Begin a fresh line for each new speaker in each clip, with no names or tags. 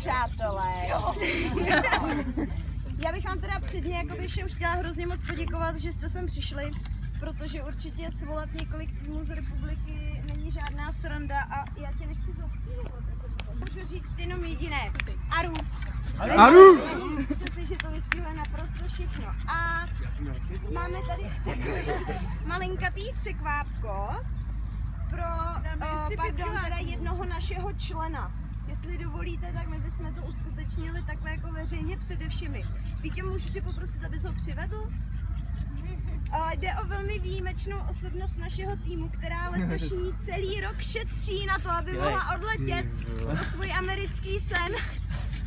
přátelé. Já bych vám teda předně jakoby všem chtěla hrozně moc poděkovat, že jste sem přišli, protože určitě svolat několik týmů z republiky není žádná sranda a já tě nechci zastírovat. Můžu říct jenom jediné. Aru.
Aru!
Myslím si, že to vystihuje naprosto všechno. A máme tady takové malinkatý překvápko pro teda jednoho našeho člena. Jestli dovolíte, tak my bychom to uskutečnili takhle jako veřejně přede všemi. Vítě, můžu tě poprosit, abys ho přivedl? Jde o velmi výjimečnou osobnost našeho týmu, která letošní celý rok šetří na to, aby mohla odletět na svůj americký sen.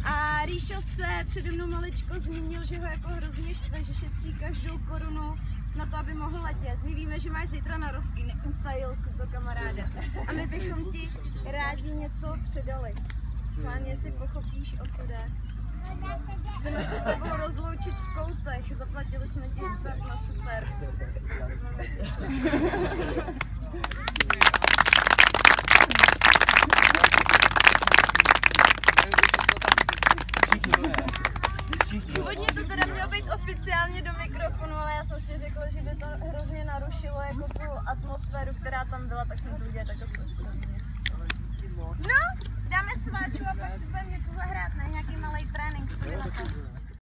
A Ríšo se přede mnou maličko zmínil, že ho jako hrozně štve, že šetří každou korunu na to, aby mohl letět. My víme, že máš zítra narozky, neutajil si to, kamaráde. A my bychom ti rádi něco předali. Schválně si pochopíš, o co jde. Chceme se s tebou rozloučit v koutech, zaplatili jsme ti start na super. Původně to teda mělo být oficiálně do mikrofonu, ale já jsem si řekla, že by to hrozně narušilo jako tu atmosféru, která tam byla, tak jsem to udělala takhle soukromně. No, dáme sváču a pak si budeme něco zahrát, ne? Nějaký malej trénink, co je na to.